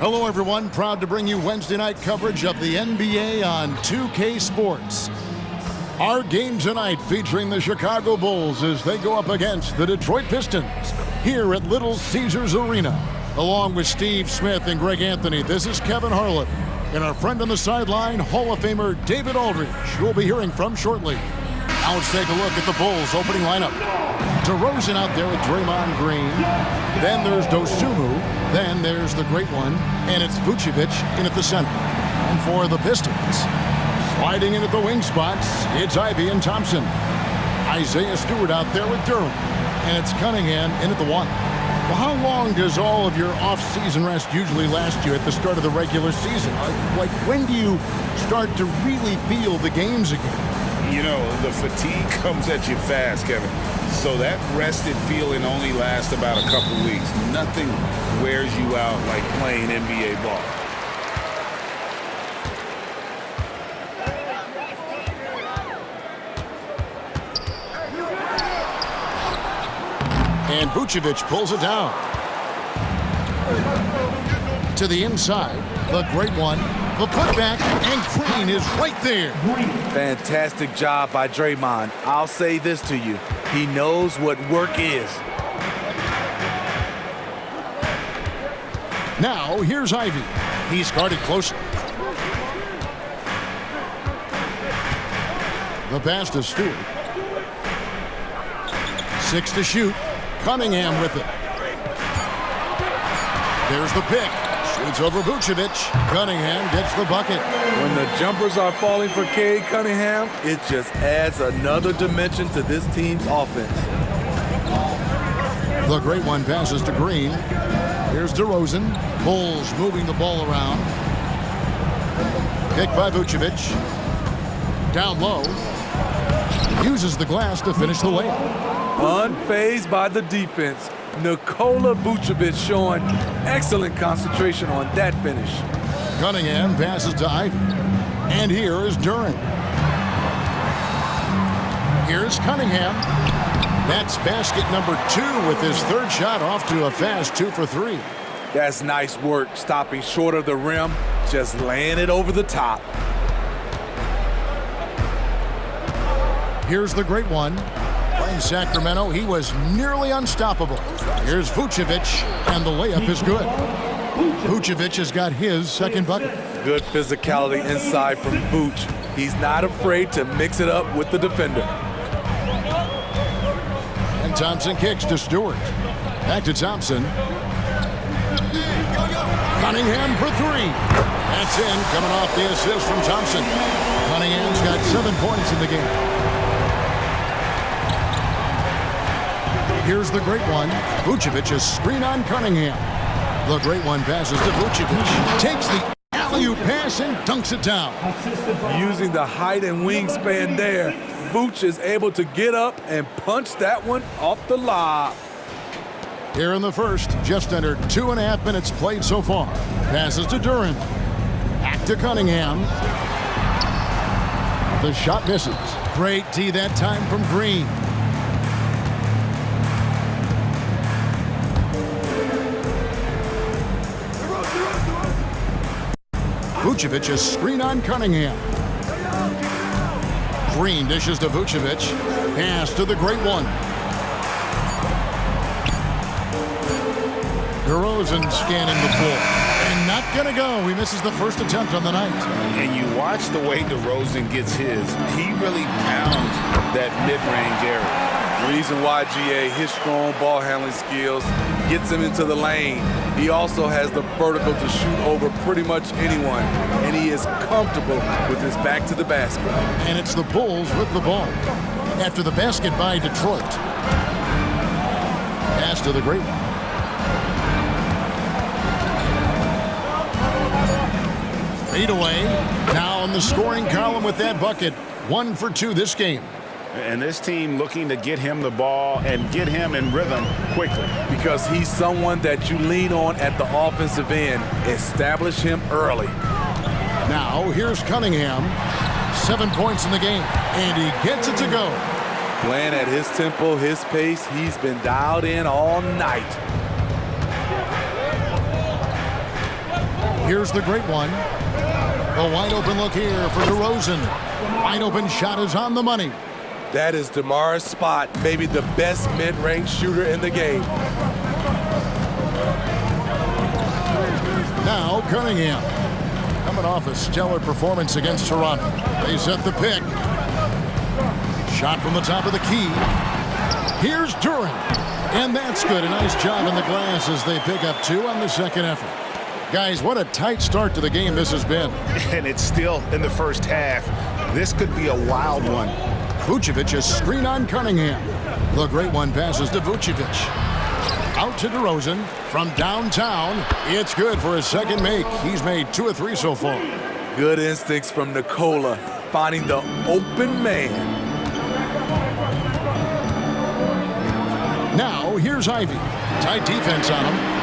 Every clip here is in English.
Hello, everyone. Proud to bring you Wednesday night coverage of the NBA on 2K Sports. Our game tonight featuring the Chicago Bulls as they go up against the Detroit Pistons here at Little Caesars Arena. Along with Steve Smith and Greg Anthony, this is Kevin Harlan. And our friend on the sideline, Hall of Famer David Aldridge, who we'll be hearing from shortly. Now let's take a look at the Bulls' opening lineup. DeRozan out there with Draymond Green. Then there's Dosunmu. Then there's the great one. And it's Vucevic in at the center. And for the Pistons, sliding in at the wing spots, it's Ivy and Thompson. Isaiah Stewart out there with Durham. And it's Cunningham in at the one. Well, how long does all of your off-season rest usually last you at the start of the regular season? Like, when do you start to really feel the games again? You know, the fatigue comes at you fast, Kevin. So that rested feeling only lasts about a couple weeks. Nothing wears you out like playing NBA ball. And Vucevic pulls it down. To the inside, the great one. The putback, and Green is right there. Fantastic job by Draymond. I'll say this to you. He knows what work is. Now, here's Ivy. He's guarded closely. The pass to Stewart. 6 to shoot. Cunningham with it. There's the pick. Shoots over Vucevic. Cunningham gets the bucket. When the jumpers are falling for Cade Cunningham, it just adds another dimension to this team's offense. The great one passes to Green. Here's DeRozan. Bulls moving the ball around. Picked by Vucevic. Down low. Uses the glass to finish the layup. Unfazed by the defense. Nikola Vucevic showing excellent concentration on that finish. Cunningham passes to Ivy. And here is Durant. Here's Cunningham. That's basket number 2 with his third shot off to a fast 2 for 3. That's nice work, stopping short of the rim, just laying it over the top. Here's the great one. Playing Sacramento, he was nearly unstoppable. Here's Vucevic, and the layup is good. Vucevic has got his second bucket. Good physicality inside from Vuce. He's not afraid to mix it up with the defender. And Thompson kicks to Stewart. Back to Thompson. Cunningham for 3. That's in, coming off the assist from Thompson. Cunningham's got 7 points in the game. Here's the great one. Vucevic is screen on Cunningham. The great one passes to Vucevic. Takes the alley-oop pass and dunks it down. Using the height and wingspan there, Vuce is able to get up and punch that one off the lob. Here in the first, just under 2.5 minutes played so far. Passes to Durant. Back to Cunningham. The shot misses. Great D that time from Green. Vucevic is screen on Cunningham. Green dishes to Vucevic. Pass to the great one. DeRozan scanning the floor. And not gonna go. He misses the first attempt on the night. And you watch the way DeRozan gets his. He really pounds that mid-range area. Reason why, GA, his strong ball handling skills gets him into the lane. He also has the vertical to shoot over pretty much anyone, and he is comfortable with his back to the basket. And it's the Bulls with the ball. After the basket by Detroit. Pass to the great one. Fade away. Now in the scoring column with that bucket. 1 for 2 this game. And this team looking to get him the ball and get him in rhythm quickly. Because he's someone that you lean on at the offensive end. Establish him early. Now here's Cunningham. 7 points in the game. And he gets it to go. Playing at his tempo, his pace, he's been dialed in all night. Here's the great one. The wide open look here for DeRozan. Wide open shot is on the money. That is DeMar's spot, maybe the best mid-range shooter in the game. Now Cunningham. Coming off a stellar performance against Toronto. They set the pick. Shot from the top of the key. Here's Duran. And that's good. A nice job in the glass as they pick up 2 on the second effort. Guys, what a tight start to the game this has been. And it's still in the first half. This could be a wild one. Vucevic, a screen on Cunningham. The great one passes to Vucevic. Out to DeRozan from downtown. It's good for his second make. He's made 2 of 3 so far. Good instincts from Nikola, finding the open man. Now, here's Ivy. Tight defense on him.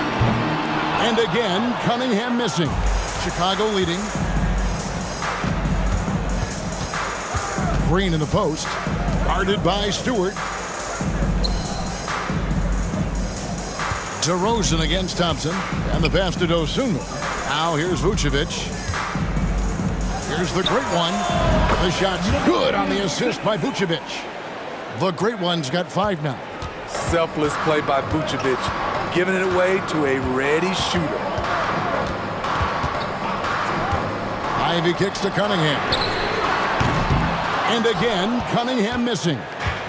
And again, Cunningham missing. Chicago leading. Green in the post. Guarded by Stewart. DeRozan against Thompson. And the pass to Dosunmu. Now here's Vucevic. Here's the great one. The shot's good on the assist by Vucevic. The great one's got 5 now. Selfless play by Vucevic, giving it away to a ready shooter. Ivy kicks to Cunningham. And again, Cunningham missing.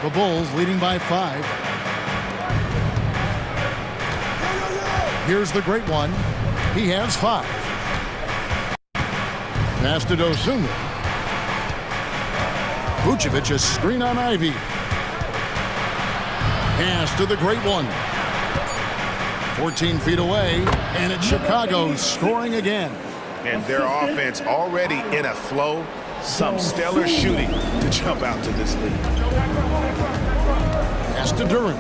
The Bulls leading by 5. Here's the great one. He has 5. Pass to Dosunmu. Vucevic, a screen on Ivy. Pass to the great one. 14 feet away, and it's Chicago scoring again. And their offense already in a flow. Some stellar shooting to jump out to this lead. Pass to Duran.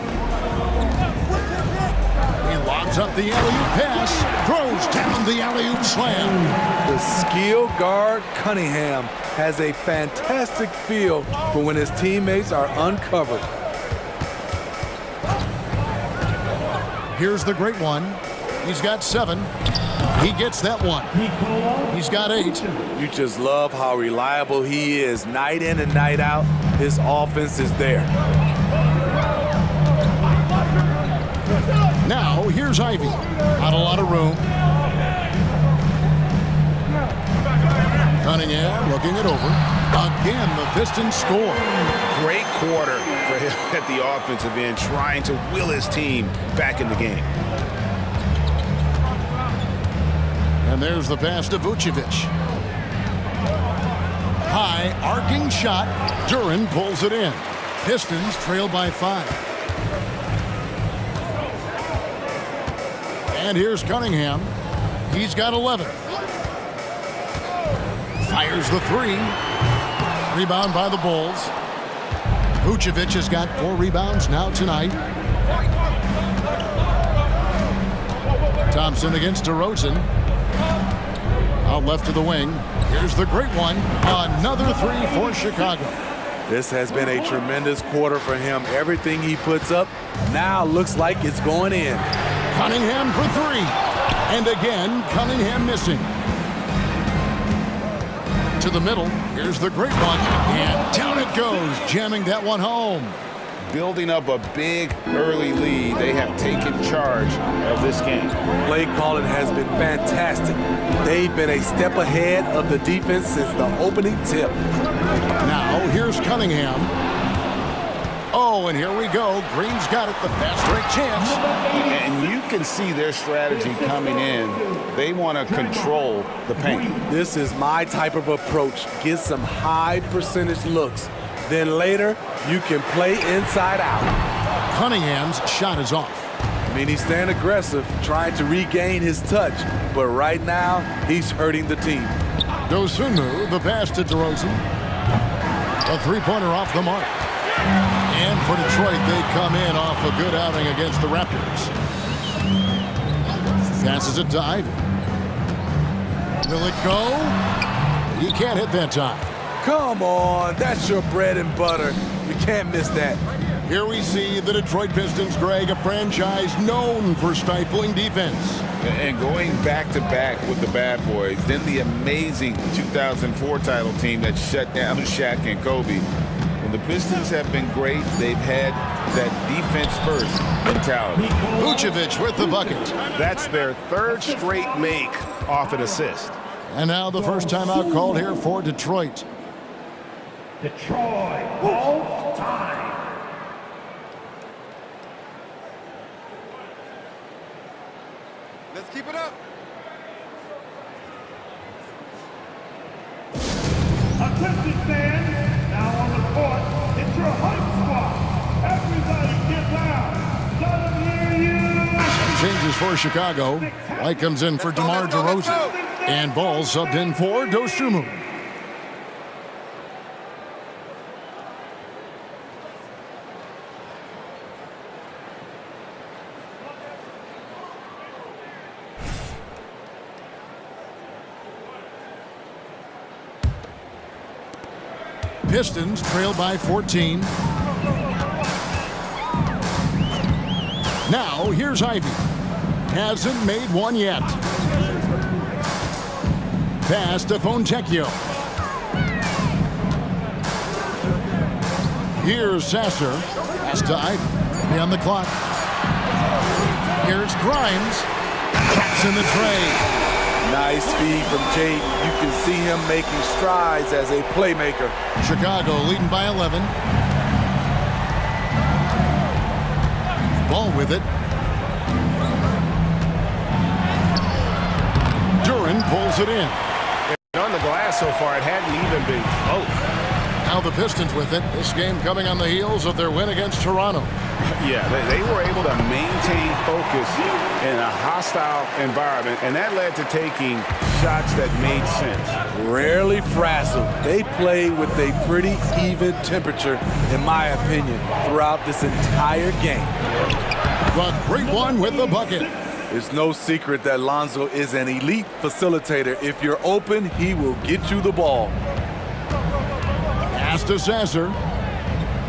He lobs up the alley-oop pass. Throws down the alley-oop slam. The skill guard Cunningham has a fantastic feel for when his teammates are uncovered. Here's the great one. He's got 7. He gets that one. He's got 8. You just love how reliable he is night in and night out. His offense is there. Now, here's Ivy. Not a lot of room. Cunningham looking it over. Again, the Pistons score. Great quarter for him at the offensive end, trying to will his team back in the game. And there's the pass to Vucevic. High, arcing shot. Duran pulls it in. Pistons trail by 5. And here's Cunningham. He's got 11. Fires the 3. Rebound by the Bulls. Vucevic has got 4 rebounds now tonight. Thompson against DeRozan. Out left to the wing. Here's the great one. Another 3 for Chicago. This has been a tremendous quarter for him. Everything he puts up now looks like it's going in. Cunningham for 3. And again, Cunningham missing. To the middle. Here's the great one. And down it goes, jamming that one home. Building up a big early lead, they have taken charge of this game. Play calling has been fantastic. They've been a step ahead of the defense since the opening tip. Now, here's Cunningham. Oh, and here we go. Green's got it, the fast break chance. And you can see their strategy coming in. They want to control the paint. This is my type of approach. Get some high percentage looks. Then later, you can play inside out. Cunningham's shot is off. I mean, he's staying aggressive, trying to regain his touch. But right now, he's hurting the team. Dosunmu, the pass to DeRozan. A 3-pointer off the mark. And for Detroit, they come in off a good outing against the Raptors. Passes it to Ivy. Will it go? He can't hit that time. Come on, that's your bread and butter. You can't miss that. Here we see the Detroit Pistons, Greg, a franchise known for stifling defense. And going back-to-back with the bad boys, then the amazing 2004 title team that shut down Shaq and Kobe. When the Pistons have been great, they've had that defense-first mentality. Vucevic with the bucket. That's their third straight make off an assist. And now the first timeout called here for Detroit. Detroit, ball time. Let's keep it up. Attention fans, now on the court, it's your hype squad. Everybody get loud. Let them hear you. Changes for Chicago. White comes in for DeMar DeRozan. And Ball subbed in for Dosunmu. Pistons trail by 14. Now, here's Ivy. Hasn't made one yet. Pass to Fontecchio. Here's Sasser. Pass to Ivy. Be on the clock. Here's Grimes. Taps in the tray. Nice feed from Jaden. You can see him making strides as a playmaker. Chicago leading by 11. Ball with it. Duran pulls it in. On the glass so far, it hadn't even been close. Now the Pistons with it. This game coming on the heels of their win against Toronto. Yeah, they were able to maintain focus in a hostile environment, and that led to taking shots that made sense. Rarely frazzled. They play with a pretty even temperature, in my opinion, throughout this entire game. The great one with the bucket. It's no secret that Lonzo is an elite facilitator. If you're open, he will get you the ball. Pass to Sasser.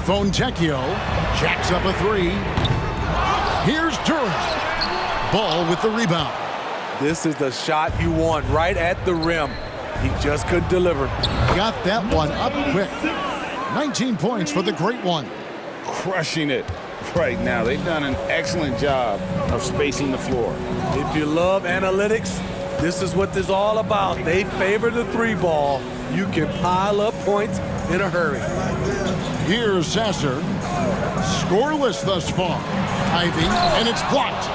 Fontecchio jacks up a three. Here's Duran. Ball with the rebound. This is the shot you want right at the rim. He just couldn't deliver. Got that one up quick. 19 points for the great one. Crushing it right now. They've done an excellent job of spacing the floor. If you love analytics, this is what this is all about. They favor the three ball. You can pile up points in a hurry. Here's Sasser. Scoreless thus far. Ivy, and it's blocked.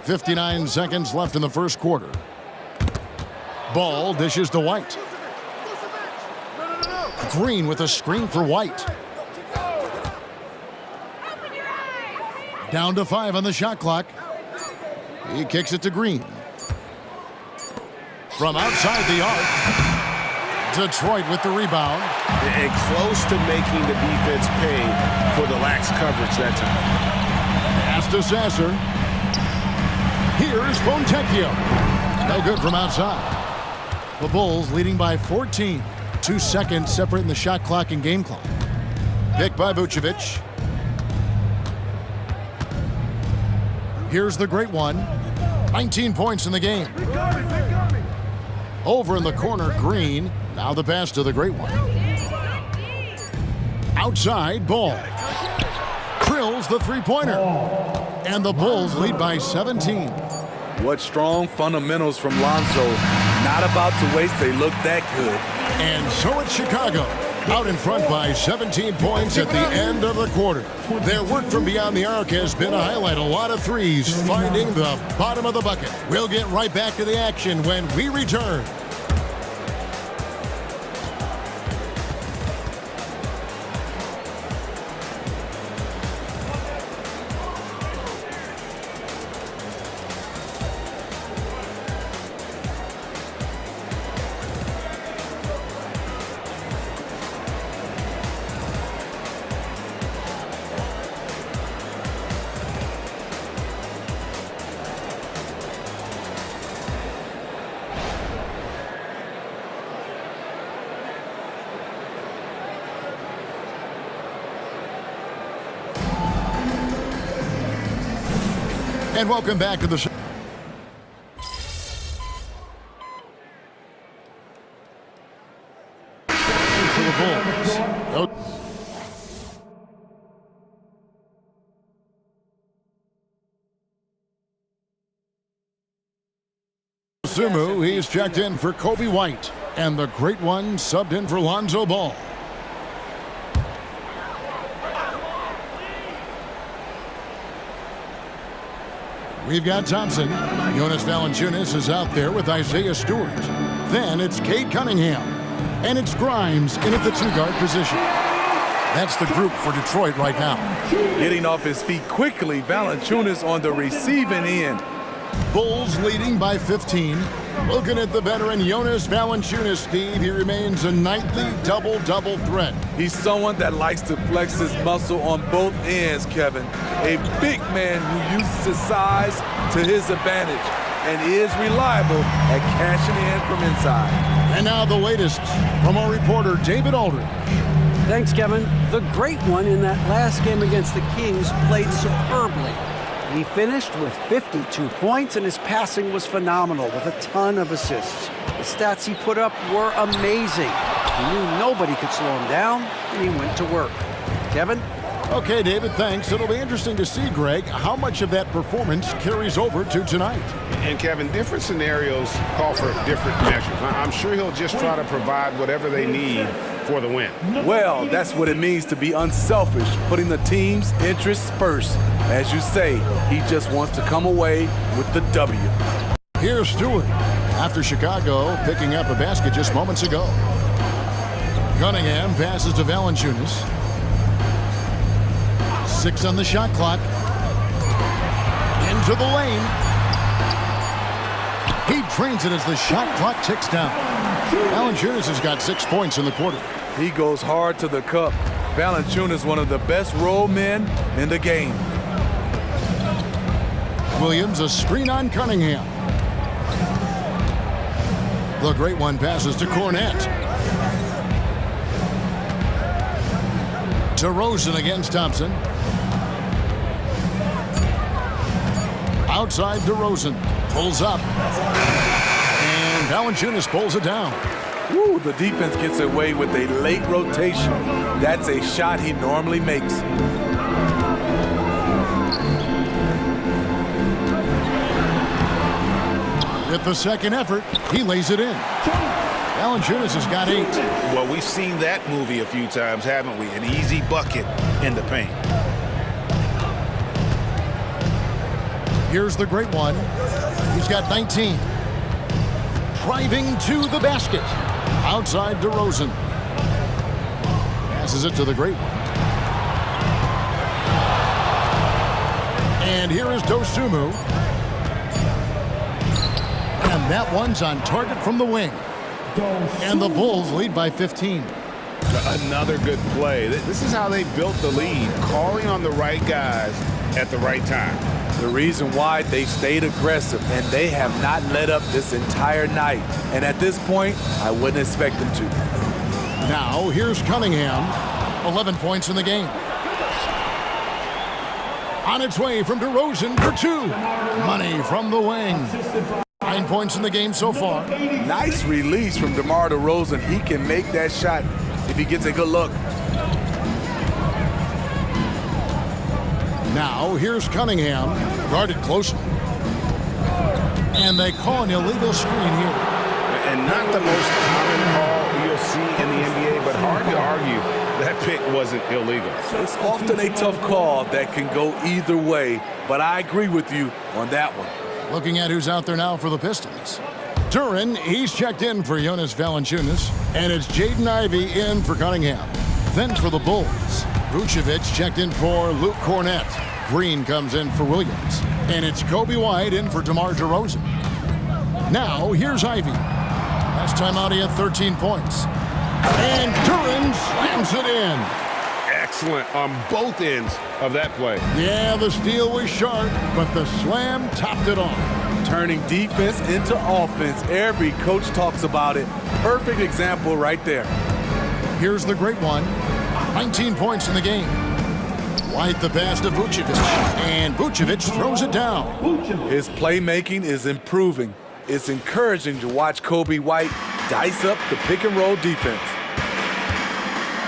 59 seconds left in the first quarter. Ball dishes to White. Green with a screen for White. Down to 5 on the shot clock. He kicks it to Green. From outside the arc, Detroit with the rebound. And close to making the defense pay for the lax coverage that time. Pass to Sasser. Here's Fontecchio. No good from outside. The Bulls leading by 14. 2 seconds separating the shot clock and game clock. Picked by Vucevic. Here's the great one. 19 points in the game. Over in the corner, Green. Now the pass to the great one. Outside, Ball. Drills the three-pointer. And the Bulls lead by 17. What strong fundamentals from Lonzo. Not about to waste. They look that good. And so it's Chicago. Out in front by 17 points at the end of the quarter. Their work from beyond the arc has been a highlight. A lot of threes finding the bottom of the bucket. We'll get right back to the action when we return. And welcome back to the show. For the Bulls. Sumu, he's checked in for Kobe White. And the great one subbed in for Lonzo Ball. We've got Thompson. Jonas Valanciunas is out there with Isaiah Stewart. Then it's Cade Cunningham. And it's Grimes in at the two-guard position. That's the group for Detroit right now. Getting off his feet quickly, Valanciunas on the receiving end. Bulls leading by 15. Looking at the veteran Jonas Valanciunas, Steve, he remains a nightly double-double threat. He's someone that likes to flex his muscle on both ends, Kevin. A big man who uses his size to his advantage and is reliable at cashing in from inside. And now the latest from our reporter, David Aldridge. Thanks, Kevin. The great one in that last game against the Kings played superbly. He finished with 52 points, and his passing was phenomenal with a ton of assists. The stats he put up were amazing. He knew nobody could slow him down, and he went to work. Kevin? Okay, David, thanks. It'll be interesting to see, Greg, how much of that performance carries over to tonight. And, Kevin, different scenarios call for different measures. I'm sure he'll just try to provide whatever they need for the win. Well, that's what it means to be unselfish, putting the team's interests first. As you say, he just wants to come away with the W. Here's Stewart after Chicago picking up a basket just moments ago. Cunningham passes to Valanciunas. 6 on the shot clock. Into the lane. He drains it as the shot clock ticks down. Valanciunas has got 6 points in the quarter. He goes hard to the cup. Valanciunas, one of the best roll men in the game. Williams, a screen on Cunningham. The great one passes to Cornette. DeRozan against Thompson. Outside DeRozan. Pulls up. And Valanciunas pulls it down. Woo, the defense gets away with a late rotation. That's a shot he normally makes. With the second effort, he lays it in. Valanciunas has got 8. Well, we've seen that movie a few times, haven't we? An easy bucket in the paint. Here's the great one. He's got 19. Driving to the basket. Outside DeRozan. Passes it to the great one. And here is Dosunmu. And that one's on target from the wing. And the Bulls lead by 15. Another good play. This is how they built the lead, calling on the right guys at the right time. The reason why they stayed aggressive, and they have not let up this entire night. And at this point, I wouldn't expect them to. Now, here's Cunningham. 11 points in the game. On its way from DeRozan for 2. Money from the wing. 9 points in the game so far. Nice release from DeMar DeRozan. He can make that shot if he gets a good look. Now, here's Cunningham, guarded closely. And they call an illegal screen here. And not the most common call you'll see in the NBA, but hard to argue that pick wasn't illegal. It's often a tough call that can go either way, but I agree with you on that one. Looking at who's out there now for the Pistons. Duran, he's checked in for Jonas Valanciunas, and it's Jaden Ivey in for Cunningham. Then for the Bulls, Vucevic checked in for Luke Cornette. Green comes in for Williams, and it's Kobe White in for DeMar DeRozan. Now, here's Ivey. Last time out, he had 13 points. And Duran slams it in. Excellent on both ends of that play. Yeah, the steal was sharp, but the slam topped it off. Turning defense into offense. Every coach talks about it. Perfect example right there. Here's the great one. 19 points in the game. White the pass to Vucevic, and Vucevic throws it down. His playmaking is improving. It's encouraging to watch Kobe White dice up the pick-and-roll defense.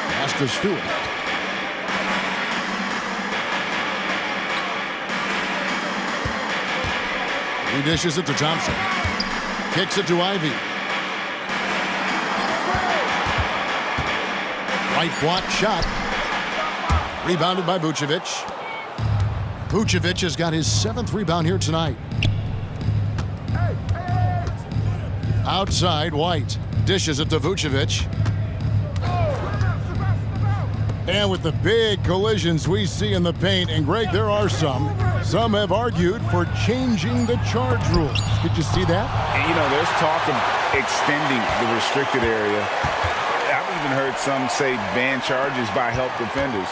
Pass to Stewart. He dishes it to Thompson. Kicks it to Ivy. White block shot. Rebounded by Vucevic. Vucevic has got his 7th rebound here tonight. Outside, White dishes it to Vucevic. And with the big collisions we see in the paint, and Greg, there are some have argued for changing the charge rules. Did you see that? And, you know, there's talk of extending the restricted area. I've even heard some say ban charges by help defenders.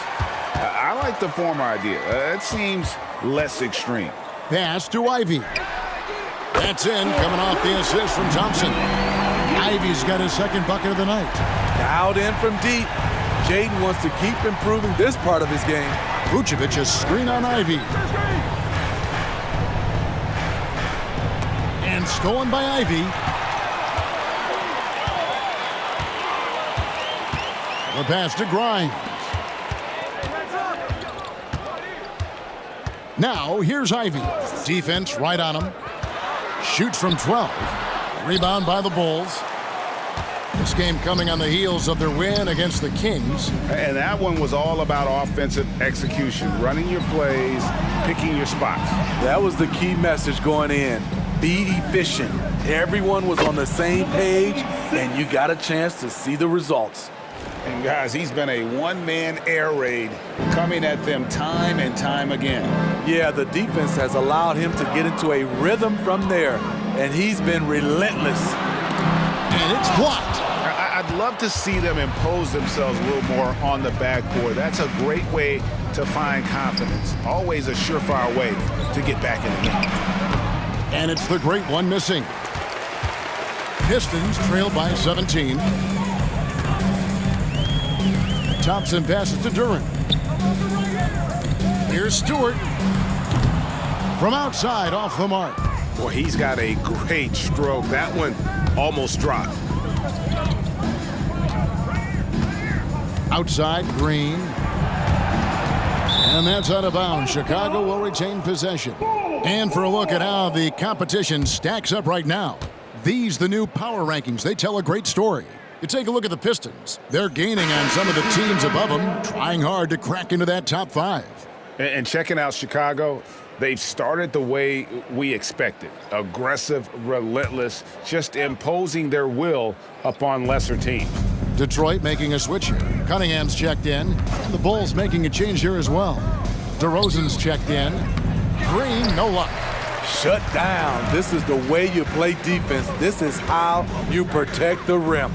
I like the former idea. It seems less extreme. Pass to Ivy. That's in, coming off the assist from Thompson. Ivy's got his 2nd bucket of the night. Dialed in from deep. Jaden wants to keep improving this part of his game. Vucevic, a screen on Ivy. And stolen by Ivy. The pass to Grimes. Now, here's Ivy. Defense right on him. Shoots from 12. Rebound by the Bulls. This game coming on the heels of their win against the Kings. And that one was all about offensive execution, running your plays, picking your spots. That was the key message going in. Be efficient. Everyone was on the same page, and you got a chance to see the results. And guys, he's been a one-man air raid coming at them time and time again. Yeah, the defense has allowed him to get into a rhythm from there, and he's been relentless. And it's blocked. I'd love to see them impose themselves a little more on the backboard. That's a great way to find confidence. Always a surefire way to get back in the game. And it's the great one missing. Pistons trail by 17. Thompson passes to Durant. Here's Stewart. From outside, off the mark. Boy, he's got a great stroke. That one almost dropped. Outside, Green. And that's out of bounds. Chicago will retain possession. And for a look at how the competition stacks up right now. These, the new power rankings, they tell a great story. You take a look at the Pistons. They're gaining on some of the teams above them, trying hard to crack into that top 5. And checking out Chicago, they've started the way we expected. Aggressive, relentless, just imposing their will upon lesser teams. Detroit making a switch here. Cunningham's checked in. And the Bulls making a change here as well. DeRozan's checked in. Green, no luck. Shut down. This is the way you play defense. This is how you protect the rim.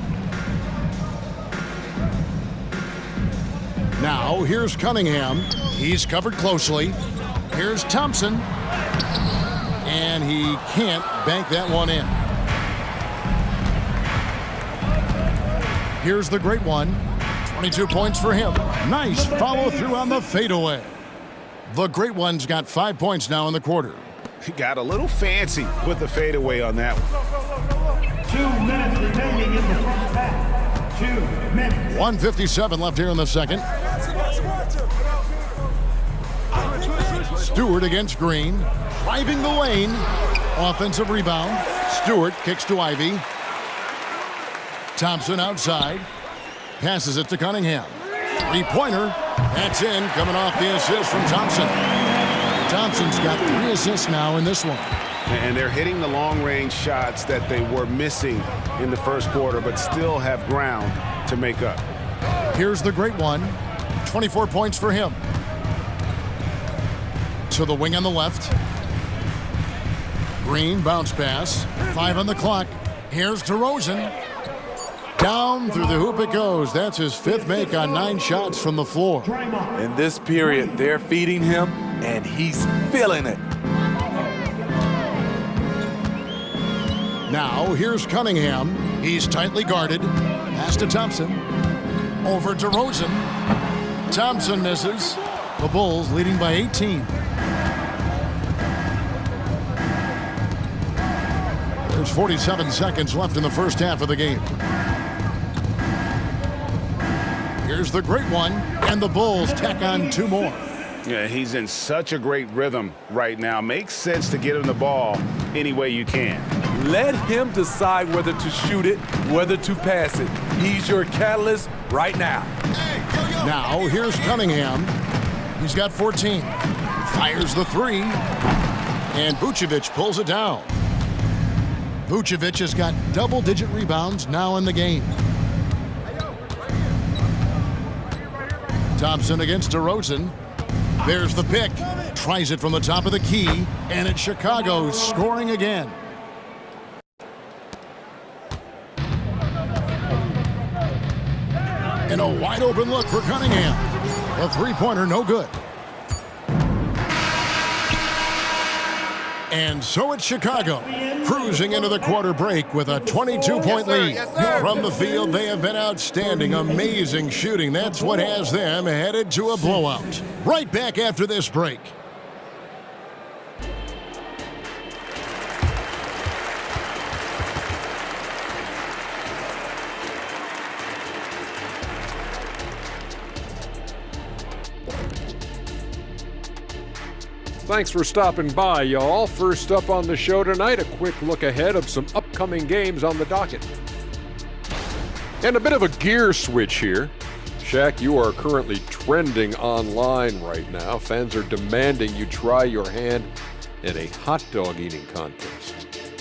Now, here's Cunningham. He's covered closely. Here's Thompson. And he can't bank that one in. Here's the great one. 22 points for him. Nice follow through on the fadeaway. The great one's got 5 points now in the quarter. He got a little fancy with the fadeaway on that one. 2 minutes remaining in the first half. 2 minutes. 1:57 left here in the second. Stewart against Green. Driving the lane. Offensive rebound. Stewart kicks to Ivy. Thompson outside. Passes it to Cunningham. Three-pointer. That's in. Coming off the assist from Thompson. Thompson's got 3 assists now in this one. And they're hitting the long-range shots that they were missing in the first quarter, but still have ground to make up. Here's the great one. 24 points for him. To the wing on the left. Green, bounce pass. 5 on the clock. Here's DeRozan. Down through the hoop it goes. That's his 5th make on 9 shots from the floor. In this period, they're feeding him, and he's feeling it. Now, here's Cunningham. He's tightly guarded. Pass to Thompson. Over to DeRozan. Thompson misses. The Bulls leading by 18. There's 47 seconds left in the first half of the game. Here's the great one, and the Bulls tack on 2 more. Yeah, he's in such a great rhythm right now. Makes sense to get him the ball any way you can. Let him decide whether to shoot it, whether to pass it. He's your catalyst right now. Now, here's Cunningham. He's got 14. Fires the 3. And Vucevic pulls it down. Vucevic has got double-digit rebounds now in the game. Thompson against DeRozan. There's the pick. Tries it from the top of the key. And it's Chicago scoring again. And a wide-open look for Cunningham. A three-pointer, no good. And so it's Chicago, cruising into the quarter break with a 22-point lead. From the field, they have been outstanding, amazing shooting. That's what has them headed to a blowout. Right back after this break. Thanks for stopping by, y'all. First up on the show tonight, a quick look ahead of some upcoming games on the docket. And a bit of a gear switch here. Shaq, you are currently trending online right now. Fans are demanding you try your hand in a hot dog eating contest.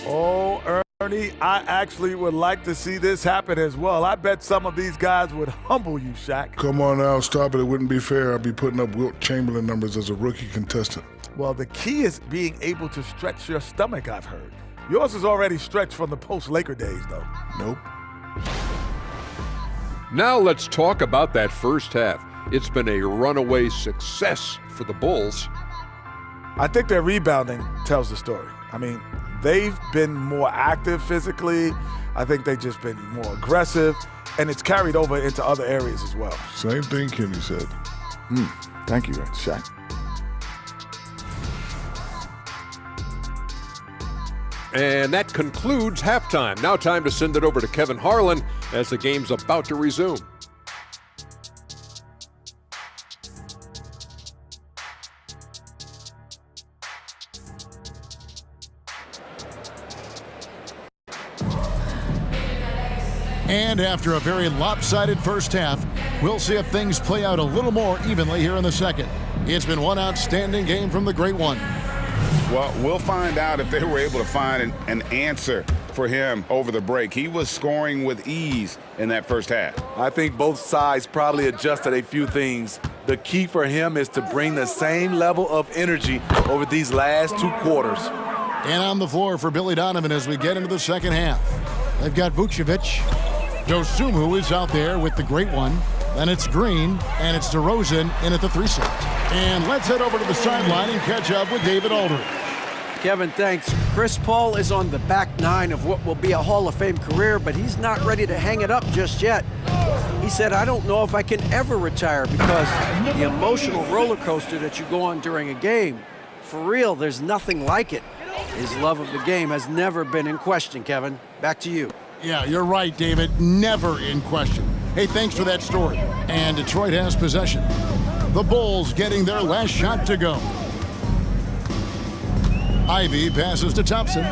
Oh, Ernie, I actually would like to see this happen as well. I bet some of these guys would humble you, Shaq. Come on now, stop it. It wouldn't be fair. I'd be putting up Wilt Chamberlain numbers as a rookie contestant. Well, the key is being able to stretch your stomach, I've heard. Yours is already stretched from the post-Laker days, though. Nope. Now let's talk about that first half. It's been a runaway success for the Bulls. I think their rebounding tells the story. I mean, they've been more active physically. I think they've just been more aggressive, and it's carried over into other areas as well. Same thing Kenny said. Thank you, Shaq. And that concludes halftime. Now time to send it over to Kevin Harlan as the game's about to resume. And after a very lopsided first half, we'll see if things play out a little more evenly here in the second. It's been one outstanding game from the Great One. Well, we'll find out if they were able to find an answer for him over the break. He was scoring with ease in that first half. I think both sides probably adjusted a few things. The key for him is to bring the same level of energy over these last 2 quarters. And on the floor for Billy Donovan as we get into the second half. They've got Vucevic. Dosunmu is out there with the Great One. Then it's Green, and it's DeRozan in at the 3 slot. And let's head over to the sideline and catch up with David Aldridge. Kevin, thanks. Chris Paul is on the back 9 of what will be a Hall of Fame career, but he's not ready to hang it up just yet. He said, I don't know if I can ever retire because the emotional roller coaster that you go on during a game, for real, there's nothing like it. His love of the game has never been in question, Kevin. Back to you. Yeah, you're right, David. Never in question. Hey, thanks for that story. And Detroit has possession. The Bulls getting their last shot to go. Ivy passes to Thompson.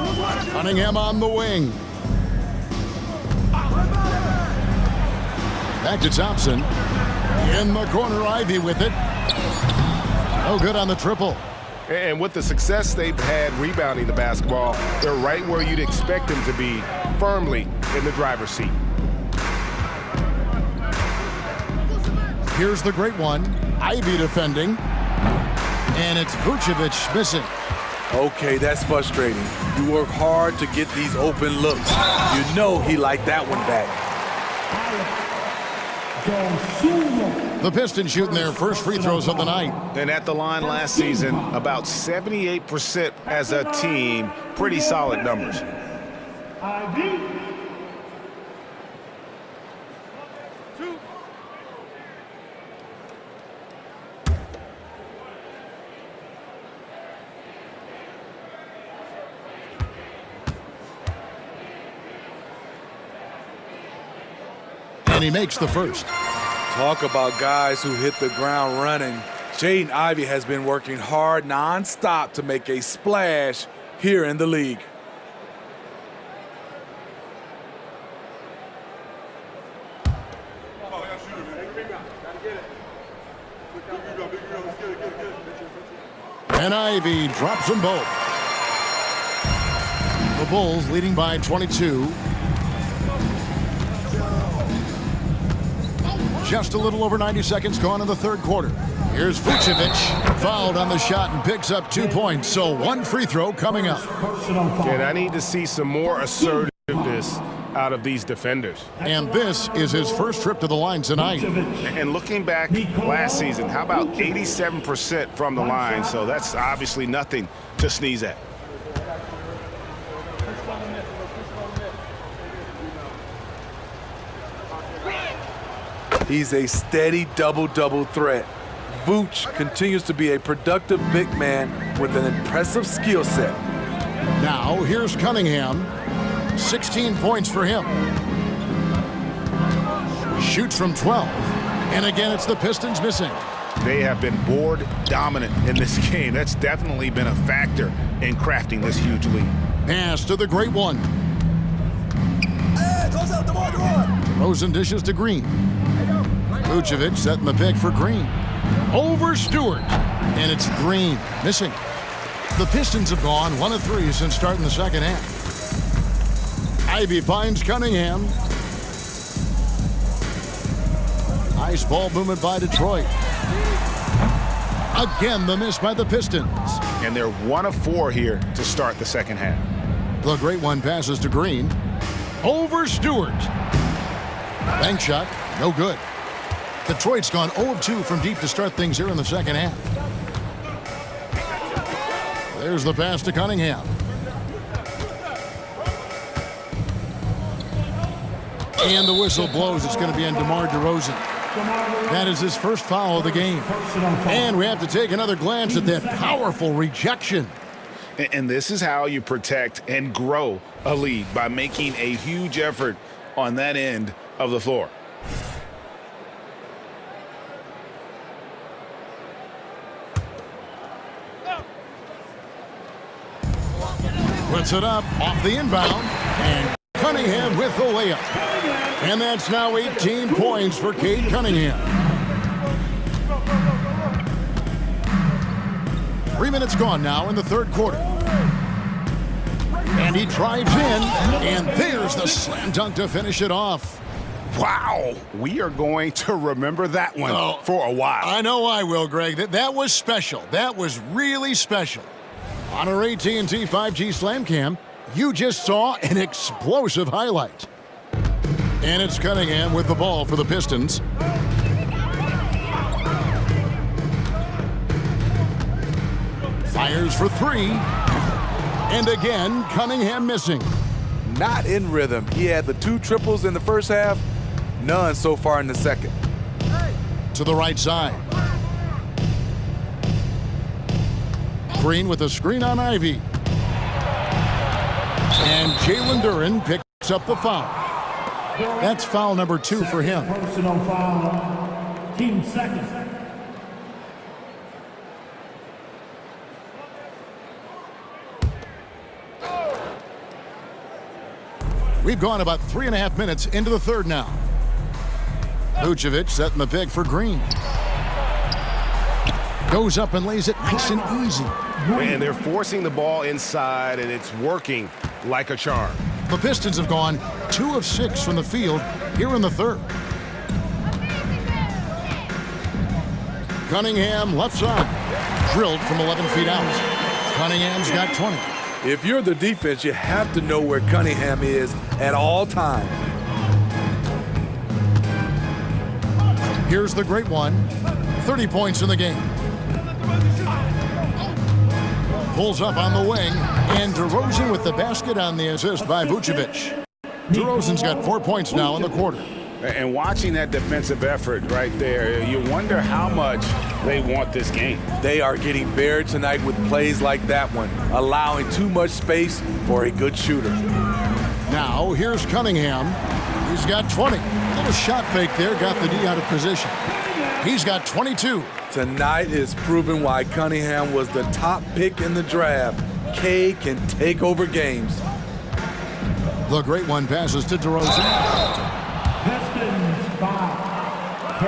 Cunningham on the wing. Back to Thompson. In the corner, Ivy with it. No good on the triple. And with the success they've had rebounding the basketball, they're right where you'd expect them to be, firmly in the driver's seat. Here's the Great One. Ivy defending. And it's Vucevic missing. Okay, that's frustrating. You work hard to get these open looks. You know he liked that one back. The Pistons shooting their first free throws of the night. And at the line last season, about 78% as a team. Pretty solid numbers. And he makes the first. Talk about guys who hit the ground running. Jaden Ivey has been working hard nonstop to make a splash here in the league. And Ivey drops them both. The Bulls leading by 22. Just a little over 90 seconds gone in the third quarter. Here's Vucevic, fouled on the shot and picks up 2 points. So one free throw coming up. And I need to see some more assertiveness out of these defenders. And this is his first trip to the line tonight. And looking back last season, how about 87% from the line? So that's obviously nothing to sneeze at. He's a steady double-double threat. Vooch continues to be a productive big man with an impressive skill set. Now here's Cunningham. 16 points for him. Shoots from 12. And again, it's the Pistons missing. They have been board dominant in this game. That's definitely been a factor in crafting this huge lead. Pass to the great one. Rosen dishes to Green. Vucevic setting the pick for Green. Over Stewart. And it's Green missing. The Pistons have gone 1 of 3 since starting the second half. Ivey finds Cunningham. Nice ball movement by Detroit. Again, the miss by the Pistons. And they're 1 of 4 here to start the second half. The great one passes to Green. Over Stewart. Bank shot, no good. Detroit's gone 0 of 2 from deep to start things here in the second half. There's the pass to Cunningham. And the whistle blows. It's going to be on DeMar DeRozan. That is his first foul of the game. And we have to take another glance at that powerful rejection. And this is how you protect and grow a lead, by making a huge effort on that end of the floor. Puts it up off the inbound. And Cunningham with the layup. And that's now 18 points for Cade Cunningham. 3 minutes gone now in the third quarter. And he drives in, and there's the slam dunk to finish it off. Wow, we are going to remember that one for a while. I know I will, Greg. That was special. That was really special. On our AT&T 5G Slam Cam, you just saw an explosive highlight. And it's Cunningham with the ball for the Pistons. Fires for 3. And again, Cunningham missing. Not in rhythm. He had the 2 triples in the first half, none so far in the second. To the right side. Green with a screen on Ivey. And Jalen Duren picks up the foul. That's foul number 2 for him. Personal foul. Team second. We've gone about 3.5 minutes into the third now. Vucevic setting the pick for Green. Goes up and lays it nice and easy. And they're forcing the ball inside, and it's working like a charm. The Pistons have gone 2 of 6 from the field here in the third. Cunningham left side. Drilled from 11 feet out. Cunningham's got 20. If you're the defense, you have to know where Cunningham is at all times. Here's the great one. 30 points in the game. Pulls up on the wing, and DeRozan with the basket on the assist by Vucevic. DeRozan's got 4 points now in the quarter. And watching that defensive effort right there, you wonder how much they want this game. They are getting buried tonight with plays like that one, allowing too much space for a good shooter. Now, here's Cunningham. He's got 20. little shot fake there got the D out of position. He's got 22. Tonight is proving why Cunningham was the top pick in the draft. K can take over games. The great one passes to DeRozan. Pistons 5. K.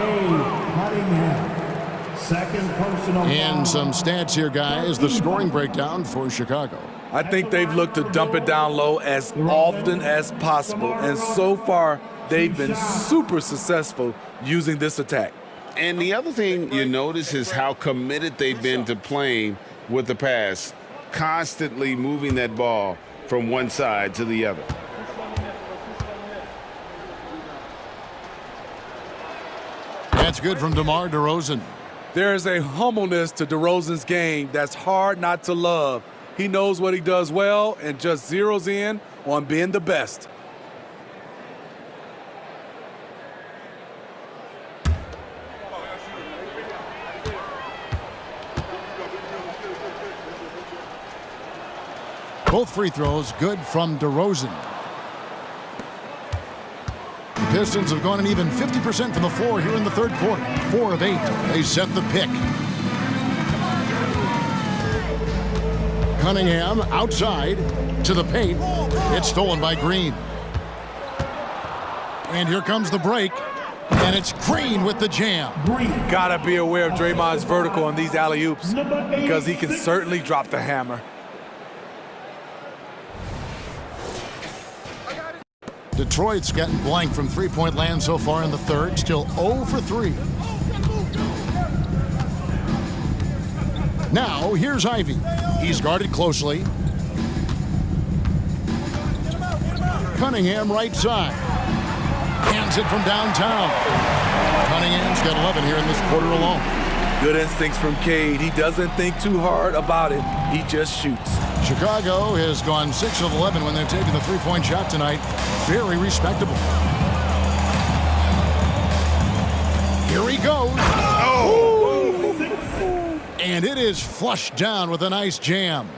Cunningham. Second personal And foul. some stats here, guys. The scoring breakdown for Chicago. I think they've looked to dump it down low as often as possible, and so far they've been super successful using this attack. And the other thing you notice is how committed they've been to playing with the pass, constantly moving that ball from one side to the other. That's good from DeMar DeRozan. There is a humbleness to DeRozan's game that's hard not to love. He knows what he does well and just zeroes in on being the best. Both free throws good from DeRozan. The Pistons have gone an even 50% from the floor here in the third quarter. 4 of 8. They set the pick. Cunningham outside to the paint. It's stolen by Green. And here comes the break. And it's Green with the jam. Gotta be aware of Draymond's vertical on these alley-oops because he can certainly drop the hammer. Detroit's gotten blank from three-point land so far in the third. Still 0 for 3. Now, here's Ivy. He's guarded closely. Cunningham right side. Hands it from downtown. Cunningham's got 11 here in this quarter alone. Good instincts from Cade. He doesn't think too hard about it. He just shoots. Chicago has gone 6 of 11 when they've taken the three-point shot tonight. Very respectable. Here he goes. Oh! And it is flushed down with a nice jam.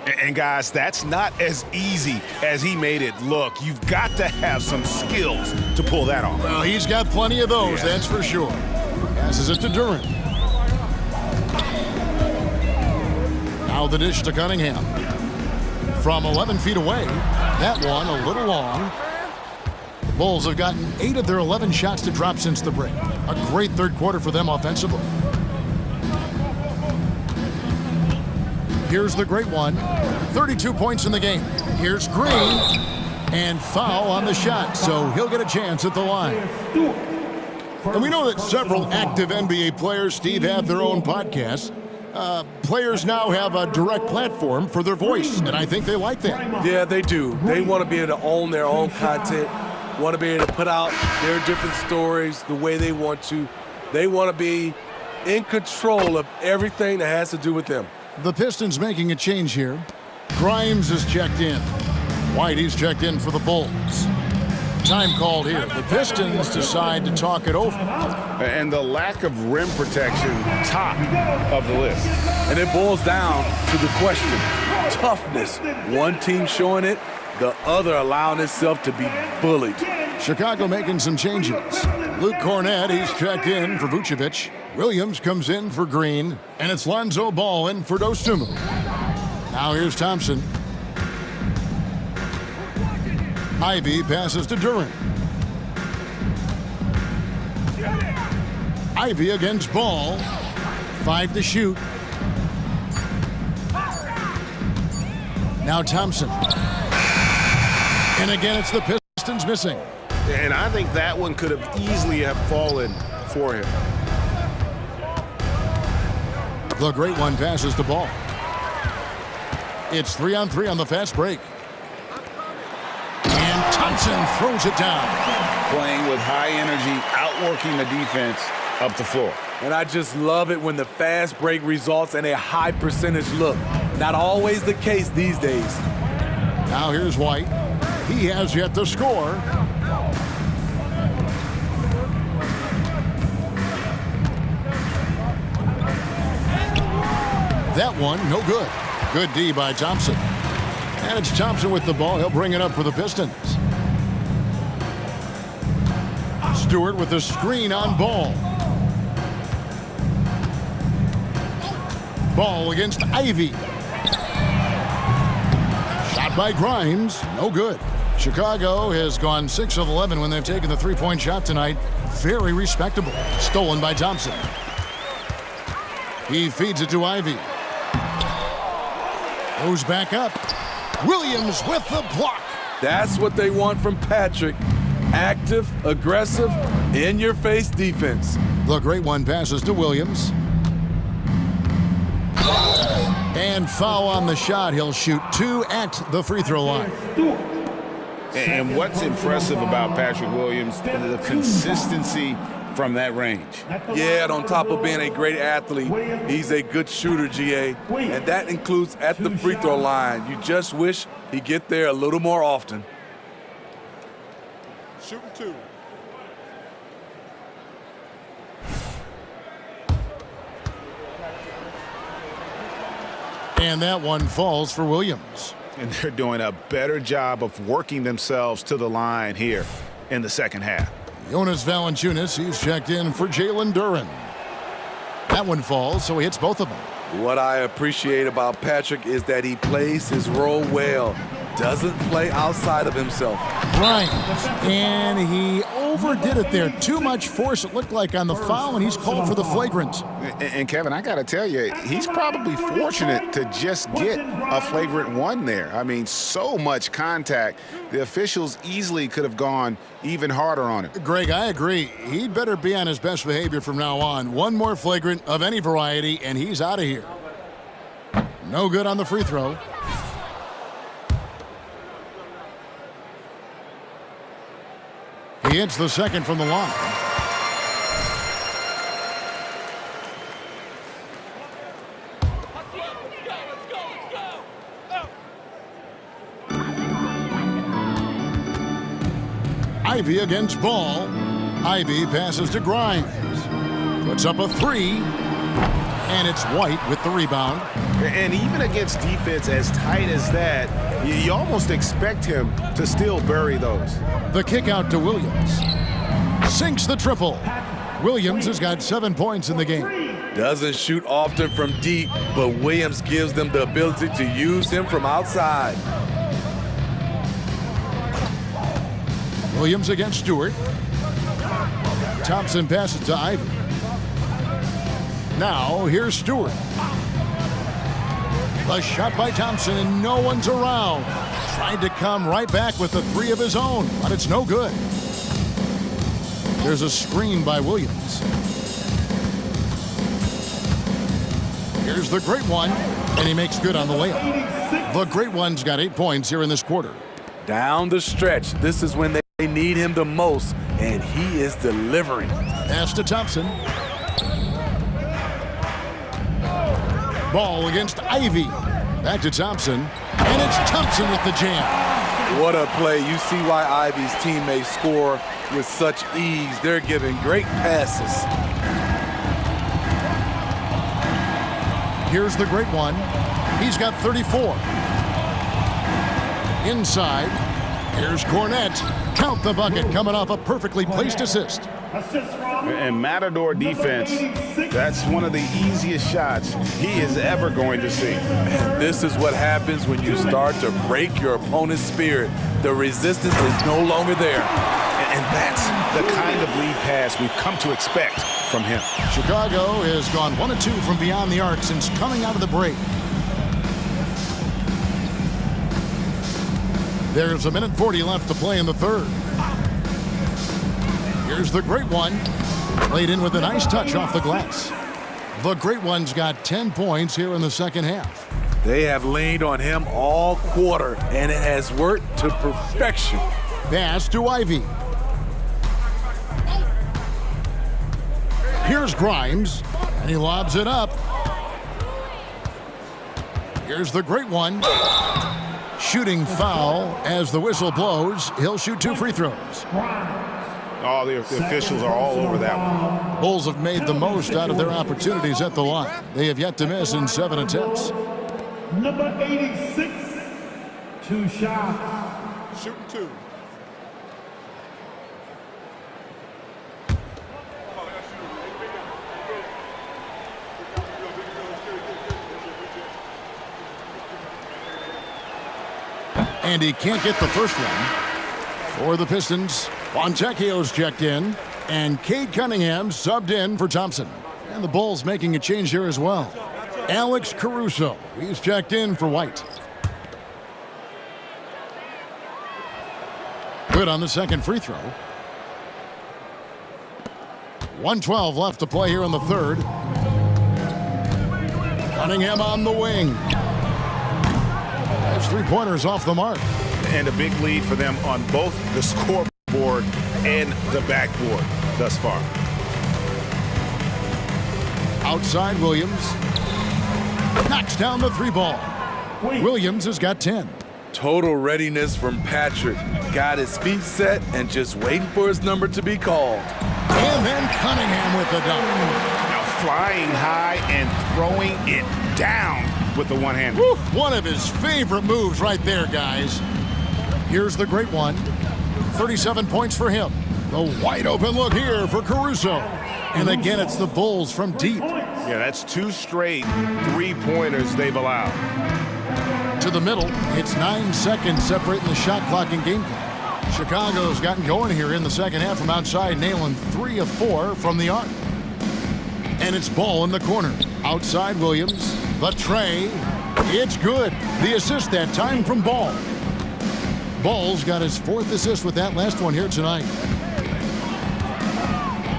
And guys, that's not as easy as he made it look. You've got to have some skills to pull that off. Well, he's got plenty of those, that's for sure. Passes it to Durant. Now the dish to Cunningham. From 11 feet away, that one a little long. The Bulls have gotten 8 of their 11 shots to drop since the break. A great third quarter for them offensively. Here's the great one. 32 points in the game. Here's Green. And foul on the shot, so he'll get a chance at the line. And we know that several active NBA players, Steve, have their own podcasts. Players now have a direct platform for their voice, and I think they like that. Yeah, they do. They want to be able to own their own content, want to be able to put out their different stories the way they want to. They want to be in control of everything that has to do with them. The Pistons making a change here. Grimes is checked in. Whitey's checked in for the Bulls. Time called here. The Pistons decide to talk it over. And the lack of rim protection, top of the list. And it boils down to the question, toughness. One team showing it, the other allowing itself to be bullied. Chicago making some changes. Luke Cornett, he's checked in for Vucevic. Williams comes in for Green. And it's Lonzo Ball in for Dosunmu. Now here's Thompson. Ivy passes to Durant. Ivy against Ball. 5 to shoot. Now Thompson. And again, it's the Pistons missing. And I think that one could have easily have fallen for him. The great one passes the ball. It's 3-on-3 on the fast break. And Thompson throws it down. Playing with high energy, outworking the defense up the floor. And I just love it when the fast break results in a high percentage look. Not always the case these days. Now here's White. He has yet to score. That one, no good. Good D by Thompson. And it's Thompson with the ball. He'll bring it up for the Pistons. Stewart with the screen on Ball. Ball against Ivy. Shot by Grimes. No good. Chicago has gone 6 of 11 when they've taken the three-point shot tonight. Very respectable. Stolen by Thompson. He feeds it to Ivy. Goes back up. Williams with the block. That's what they want from Patrick. Active, aggressive, in-your-face defense. The great one passes to Williams. And foul on the shot. He'll shoot 2 at the free throw line. And what's impressive about Patrick Williams, the consistency from that range. Yeah, and on top of being a great athlete, he's a good shooter, GA. And that includes at the free throw line. You just wish he'd get there a little more often. Shooting 2. And that one falls for Williams. And they're doing a better job of working themselves to the line here in the second half. Jonas Valanciunas, he's checked in for Jalen Duren. That one falls, so he hits both of them. What I appreciate about Patrick is that he plays his role well. Doesn't play outside of himself. Right. And he overdid it there. Too much force, it looked like, on the foul, and he's called for the flagrant. And Kevin, I got to tell you, he's probably fortunate to just get a flagrant one there. I mean, so much contact. The officials easily could have gone even harder on him. Greg, I agree. He'd better be on his best behavior from now on. One more flagrant of any variety, and he's out of here. No good on the free throw. He hits the second from the line. Ivy against Ball. Ivy passes to Grimes. Puts up a 3. And it's White with the rebound. And even against defense as tight as that, you almost expect him to still bury those. The kick out to Williams. Sinks the triple. Williams has got 7 points in the game. Doesn't shoot often from deep, but Williams gives them the ability to use him from outside. Williams against Stewart. Thompson passes to Ivy. Now here's Stewart. The shot by Thompson, and no one's around. Tried to come right back with the 3 of his own, but it's no good. There's a screen by Williams. Here's the great one, and he makes good on the layup. The great one's got 8 points here in this quarter. Down the stretch, this is when they need him the most, and he is delivering. Pass to Thompson. Ball against Ivy. Back to Thompson. And it's Thompson with the jam. What a play. You see why Ivy's teammates score with such ease. They're giving great passes. Here's the great one. He's got 34. Inside. Here's Cornette. Count the bucket coming off a perfectly placed assist. And Matador defense, that's one of the easiest shots he is ever going to see. And this is what happens when you start to break your opponent's spirit. The resistance is no longer there. And that's the kind of lead pass we've come to expect from him. Chicago has gone 1 of 2 from beyond the arc since coming out of the break. There's 1:40 left to play in the third. Here's the great one. Played in with a nice touch off the glass. The great one's got 10 points here in the second half. They have leaned on him all quarter, and it has worked to perfection. Pass to Ivy. Here's Grimes, and he lobs it up. Here's the great one. Shooting foul as the whistle blows. He'll shoot 2 free throws. Oh, the officials are all over that one. The Bulls have made the most out of their opportunities at the line. They have yet to miss in 7 attempts. Number 86, 2 shots. Shooting 2. And he can't get the first one. For the Pistons, Fontecchio's checked in, and Cade Cunningham subbed in for Thompson. And the Bulls making a change here as well. Alex Caruso, he's checked in for White. Good on the second free throw. 1:12 left to play here in the third. Cunningham on the wing. That's three-pointers off the mark. And a big lead for them on both the scoreboard and the backboard thus far. Outside Williams. Knocks down the three ball. Williams has got 10. Total readiness from Patrick. Got his feet set and just waiting for his number to be called. And then Cunningham with the dunk. Now flying high and throwing it down with the one hand. One of his favorite moves right there, guys. Here's the great one. 37 points for him. The wide open look here for Caruso. And again, it's the Bulls from deep. Yeah, that's 2 straight three-pointers they've allowed. To the middle, it's 9 seconds separating the shot clock and game clock. Chicago's gotten going here in the second half from outside, nailing 3 of 4 from the arc. And it's Ball in the corner. Outside Williams, the tray. It's good. The assist that time from Ball. Ball's got his 4th assist with that last one here tonight.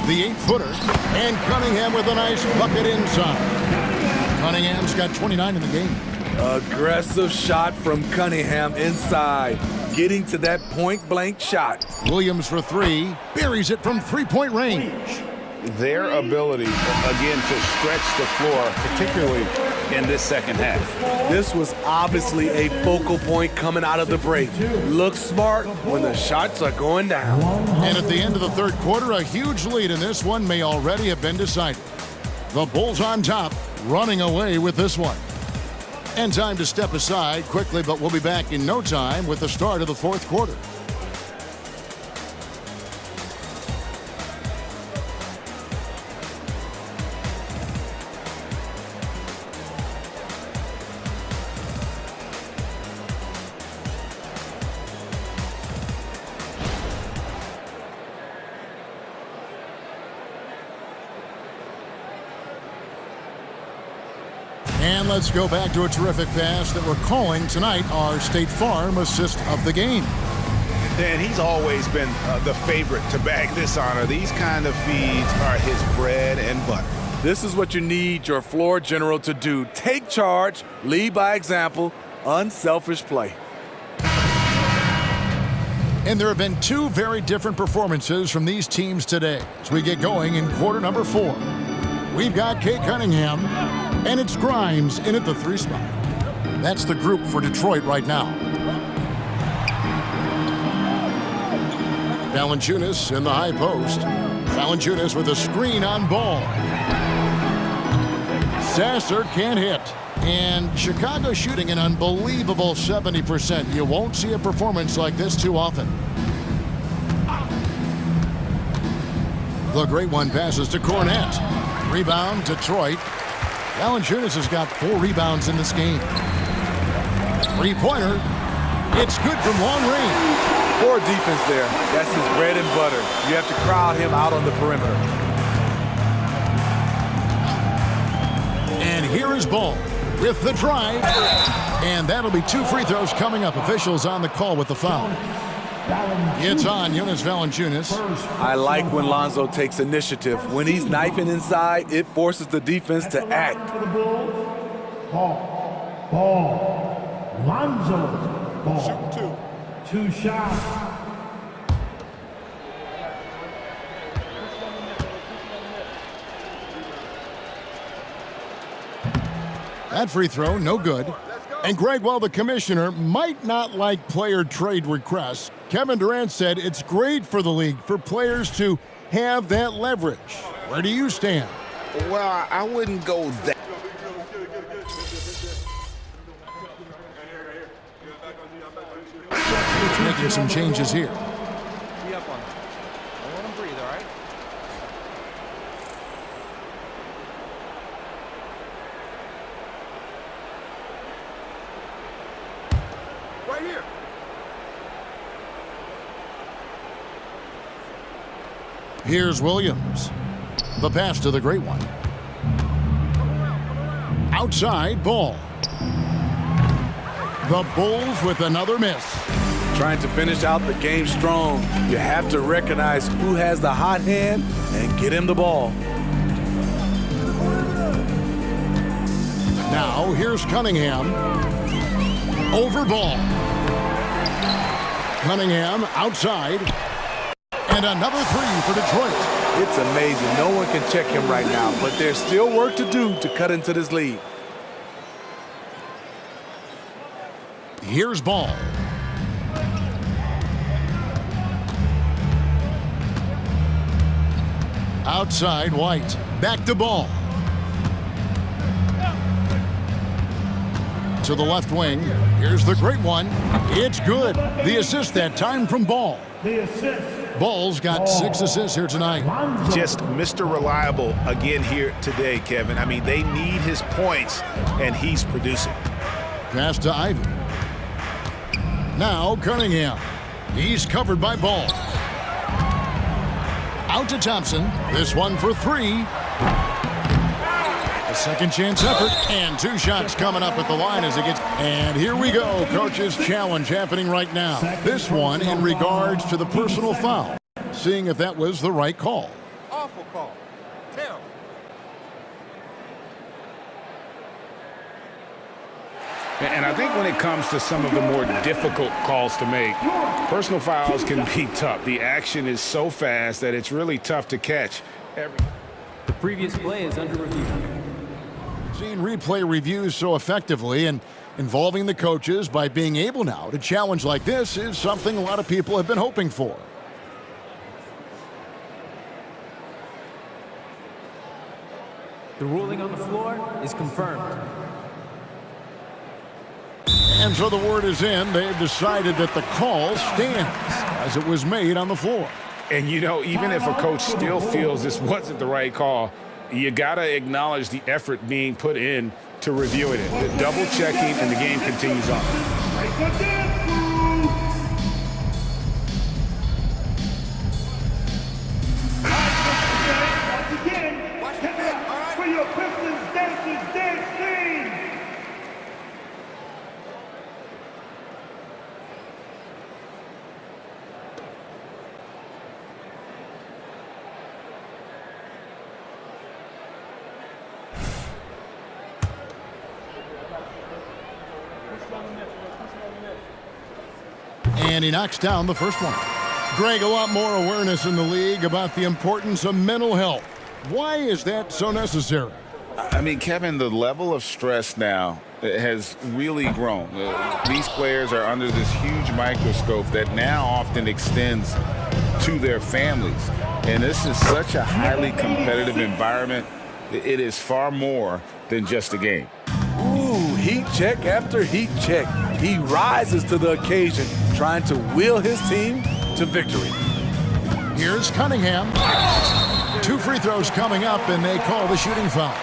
The 8-footer, and Cunningham with a nice bucket inside. Cunningham's got 29 in the game. Aggressive shot from Cunningham inside, getting to that point-blank shot. Williams for 3, buries it from three-point range. Their ability, again, to stretch the floor, particularly in this second half. This was obviously a focal point coming out of the break. Look smart when the shots are going down. And at the end of the third quarter, a huge lead in this one may already have been decided. The Bulls on top, running away with this one. And time to step aside quickly, but we'll be back in no time with the start of the fourth quarter. And let's go back to a terrific pass that we're calling tonight our State Farm assist of the game. And he's always been the favorite to bag this honor. These kind of feeds are his bread and butter. This is what you need your floor general to do. Take charge, lead by example, unselfish play. And there have been 2 very different performances from these teams today as we get going in quarter number 4. We've got Cade Cunningham, and it's Grimes in at the 3 spot. That's the group for Detroit right now. Valanciunas in the high post. Valanciunas with a screen on Ball. Sasser can't hit. And Chicago shooting an unbelievable 70%. You won't see a performance like this too often. The great one passes to Cornette. Rebound, Detroit. Valanciunas has got 4 rebounds in this game. Three-pointer. It's good from long range. Poor defense there. That's his bread and butter. You have to crowd him out on the perimeter. And here is Ball with the drive. And that'll be 2 free throws coming up. Officials on the call with the foul. It's on Jonas Valanciunas. I like when Lonzo takes initiative. When he's knifing inside, it forces the defense to act. Ball. Lonzo. Ball. 2 shots. That free throw, no good. And Greg, while the commissioner might not like player trade requests, Kevin Durant said it's great for the league for players to have that leverage. Where do you stand? Well, I wouldn't go that. Making some changes here. Be up on him. Don't let him breathe, all right? Right here. Here's Williams. The pass to the great one. Outside ball. The Bulls with another miss. Trying to finish out the game strong. You have to recognize who has the hot hand and get him the ball. Now here's Cunningham. Over ball. Cunningham outside. And another three for Detroit. It's amazing. No one can check him right now, but there's still work to do to cut into this lead. Here's Ball. Outside White. Back to Ball. To the left wing. Here's the great one. It's good. The assist that time from Ball. The assist. Ball's got 6 assists here tonight. Just Mr. Reliable again here today, Kevin. I mean, they need his points, and he's producing. Pass to Ivy. Now Cunningham. He's covered by Ball. Out to Thompson. This one for 3. A second chance effort. And 2 shots coming up at the line as it gets. And here we go. Coach's challenge happening right now. This one in regards to the personal foul. Seeing if that was the right call. Awful call. Terrible. And I think when it comes to some of the more difficult calls to make, personal fouls can be tough. The action is so fast that it's really tough to catch. The previous play is under review. Seen replay reviews so effectively, and involving the coaches by being able now to challenge like this is something a lot of people have been hoping for. The ruling on the floor is confirmed. And so the word is in. They've decided that the call stands as it was made on the floor. And, you know, even if a coach still feels this wasn't the right call, you got to acknowledge the effort being put in to reviewing it. The double checking, and the game continues on. Once again, for your Pistons Dancers Dance Team. And he knocks down the first one. Greg, a lot more awareness in the league about the importance of mental health. Why is that so necessary? I mean, Kevin, the level of stress now has really grown. These players are under this huge microscope that now often extends to their families. And this is such a highly competitive environment. It is far more than just a game. Ooh, heat check after heat check. He rises to the occasion, trying to will his team to victory. Here's Cunningham. 2 free throws coming up, and they call the shooting foul.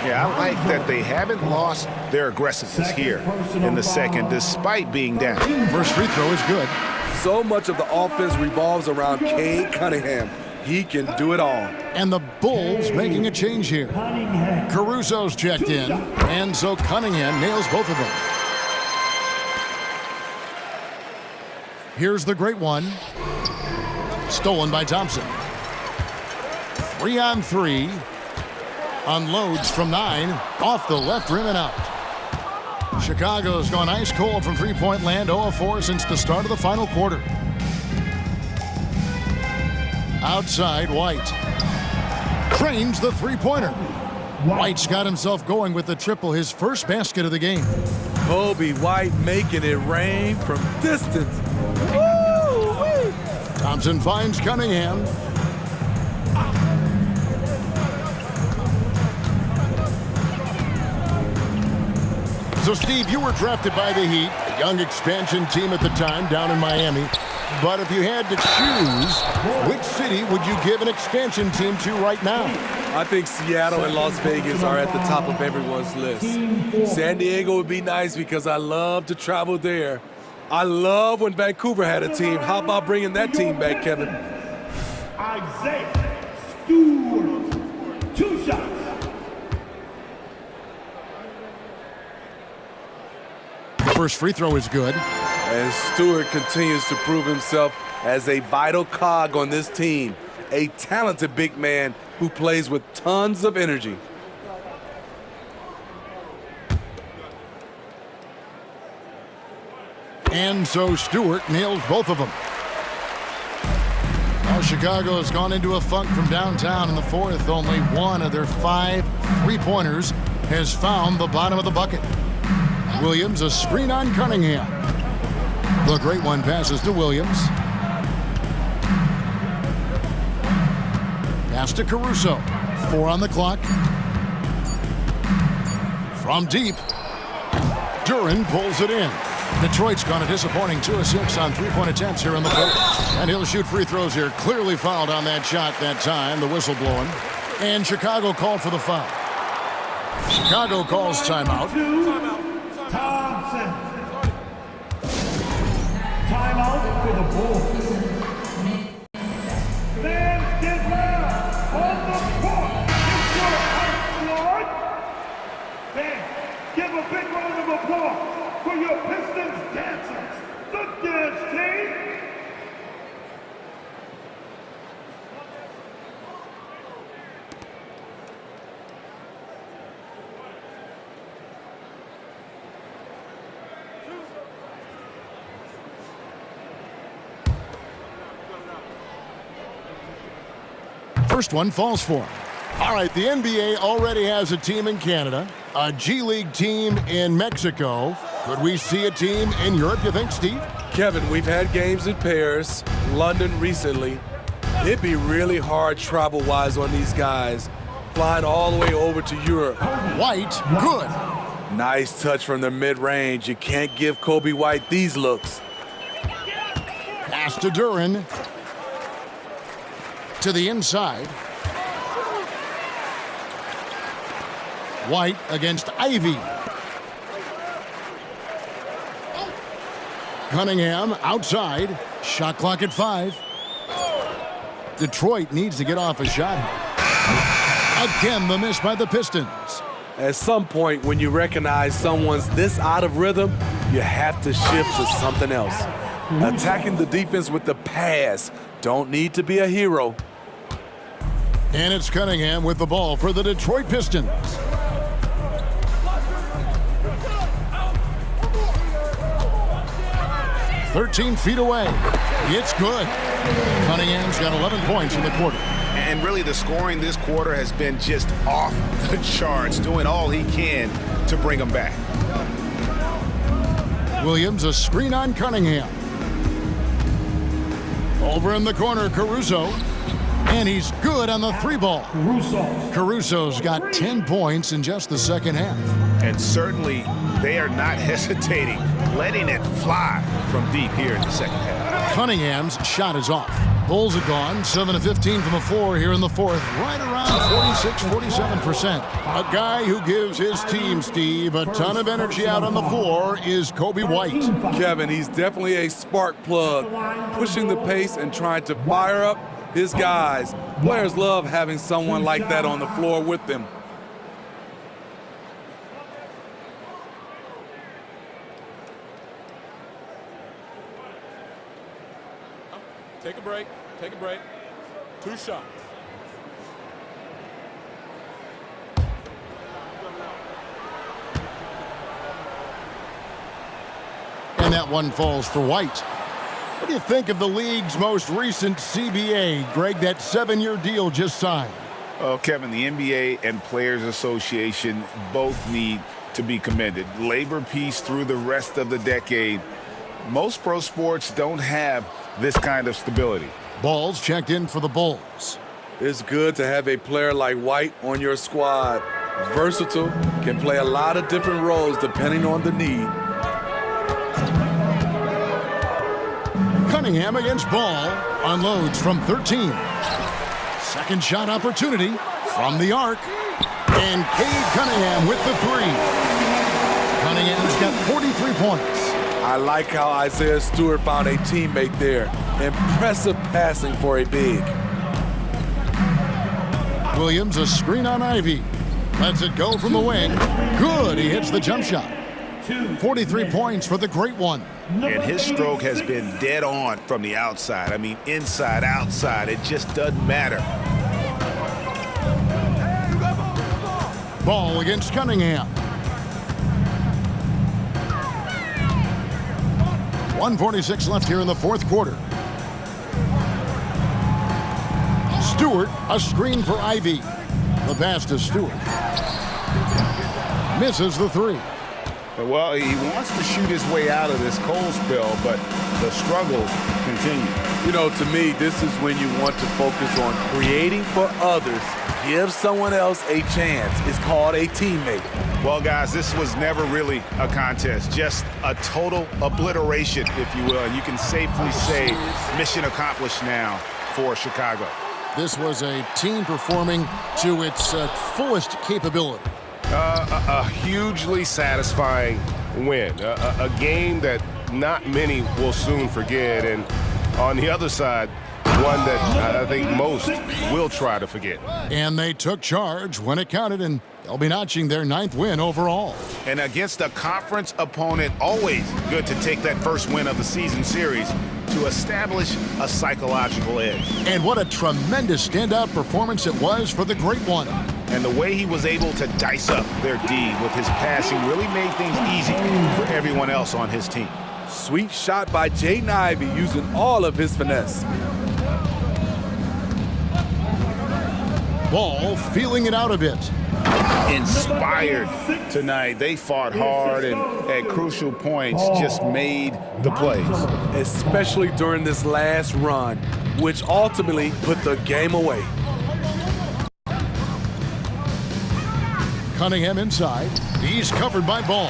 Yeah, I like that they haven't lost their aggressiveness here in the second, despite being down. First free throw is good. So much of the offense revolves around Cade Cunningham. He can do it all. And the Bulls making a change here. Caruso's checked in, and so Cunningham nails both of them. Here's the great one. Stolen by Thompson. 3 on 3. Unloads from 9. Off the left rim and out. Chicago's gone ice cold from three-point land, 0 of 4 since the start of the final quarter. Outside, White. Cranes the three-pointer. White's got himself going with the triple, his first basket of the game. Kobe White making it rain from distance. Woo-wee. Thompson finds Cunningham. So, Steve, you were drafted by the Heat, a young expansion team at the time down in Miami. But if you had to choose, which city would you give an expansion team to right now? I think Seattle and Las Vegas are at the top of everyone's list. San Diego would be nice because I love to travel there. I love when Vancouver had a team. How about bringing that team back, Kevin? Isaiah Stewart. 2 shots. First free throw is good. And Stewart continues to prove himself as a vital cog on this team. A talented big man who plays with tons of energy. And so Stewart nails both of them. Now Chicago has gone into a funk from downtown in the fourth. Only one of their 5 3-pointers has found the bottom of the bucket. Williams, a screen on Cunningham. The great one passes to Williams. Pass to Caruso. 4 on the clock. From deep, Duren pulls it in. Detroit's gone a disappointing 2 of 6 on 3-point attempts here in the fourth. And he'll shoot free throws here. Clearly fouled on that shot that time. The whistle blowing. And Chicago called for the foul. Chicago calls timeout. Thompson. Timeout for the Bulls. Fans get loud on the court. It's your home squad. Fans, give a big round of applause for your Pistons dancers. The dance team. First one falls for him. All right, the NBA already has a team in Canada, a G League team in Mexico. Could we see a team in Europe, you think, Steve? Kevin, we've had games in Paris, London recently. It'd be really hard travel-wise on these guys, flying all the way over to Europe. White, good. Nice touch from the mid-range. You can't give Kobe White these looks. Pass to Duren. To the inside. White against Ivy. Cunningham outside. Shot clock at 5. Detroit needs to get off a shot. Again, the miss by the Pistons. At some point, when you recognize someone's this out of rhythm, you have to shift to something else. Attacking the defense with the pass. Don't need to be a hero. And it's Cunningham with the ball for the Detroit Pistons. "13 feet away. It's good. Cunningham's got 11 points in the quarter. And really the scoring this quarter has been just off the charts, doing all he can to bring them back. Williams, a screen on Cunningham. Over in the corner, Caruso. And he's good on the 3-ball. Caruso's got 10 points in just the second half. And certainly they are not hesitating, letting it fly from deep here in the second half. Cunningham's shot is off. Bulls are gone, 7 of 15 from the floor here in the fourth, right around 46-47%. A guy who gives his team, Steve, a ton of energy out on the floor is Kobe White. Kevin, he's definitely a spark plug, pushing the pace and trying to fire up his guys. Players love having someone like that on the floor with them. Take a break. Take a break. 2 shots. And that one falls for White. What do you think of the league's most recent CBA, Greg, that 7-year deal just signed? Oh, Kevin, the NBA and Players Association both need to be commended. Labor peace through the rest of the decade. Most pro sports don't have this kind of stability. Ball's checked in for the Bulls. It's good to have a player like White on your squad. Versatile, can play a lot of different roles depending on the need. Cunningham against Ball, unloads from 13. Second shot opportunity from the arc. And Cade Cunningham with the 3. Cunningham's got 43 points. I like how Isaiah Stewart found a teammate there. Impressive passing for a big. Williams, a screen on Ivy. Lets it go from the wing. Good, he hits the jump shot. 43 points for the great one. And his stroke has been dead on from the outside. I mean, inside, outside, it just doesn't matter. Ball against Cunningham. 1:46 left here in the fourth quarter. Stewart, a screen for Ivy. The pass to Stewart. Misses the three. Well, he wants to shoot his way out of this cold spell, but the struggles continue. You know, to me, this is when you want to focus on creating for others. Give someone else a chance. It's called a teammate. Well, guys, this was never really a contest, just a total obliteration, if you will. And you can safely say mission accomplished now for Chicago. This was a team performing to its fullest capability. A hugely satisfying win. A game that not many will soon forget. And on the other side, one that I think most will try to forget. And they took charge when it counted, and they'll be notching their 9th win overall. And against a conference opponent, always good to take that first win of the season series to establish a psychological edge. And what a tremendous standout performance it was for the great one. And the way he was able to dice up their D with his passing really made things easy for everyone else on his team. Sweet shot by Jaden Ivey using all of his finesse. Ball feeling it out a bit. Inspired tonight. They fought hard and at crucial points just made the plays. Especially during this last run, which ultimately put the game away. Cunningham inside. He's covered by Ball.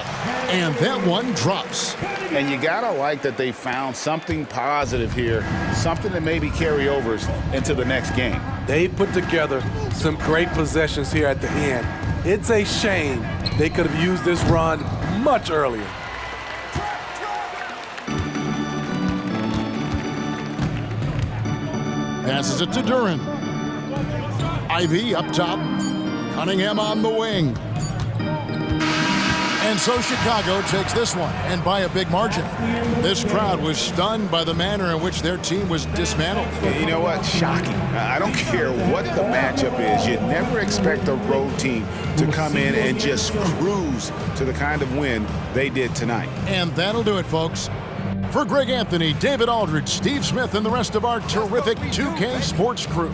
And that one drops. And you gotta like that they found something positive here, something that maybe carry overs into the next game. They put together some great possessions here at the end. It's a shame they could have used this run much earlier. Passes it to Duran. Ivy up top. Cunningham on the wing. And so Chicago takes this one, and by a big margin. This crowd was stunned by the manner in which their team was dismantled. You know what? Shocking. I don't care what the matchup is. You never expect a road team to come in and just cruise to the kind of win they did tonight. And that'll do it, folks. For Greg Anthony, David Aldridge, Steve Smith, and the rest of our terrific 2K Sports crew,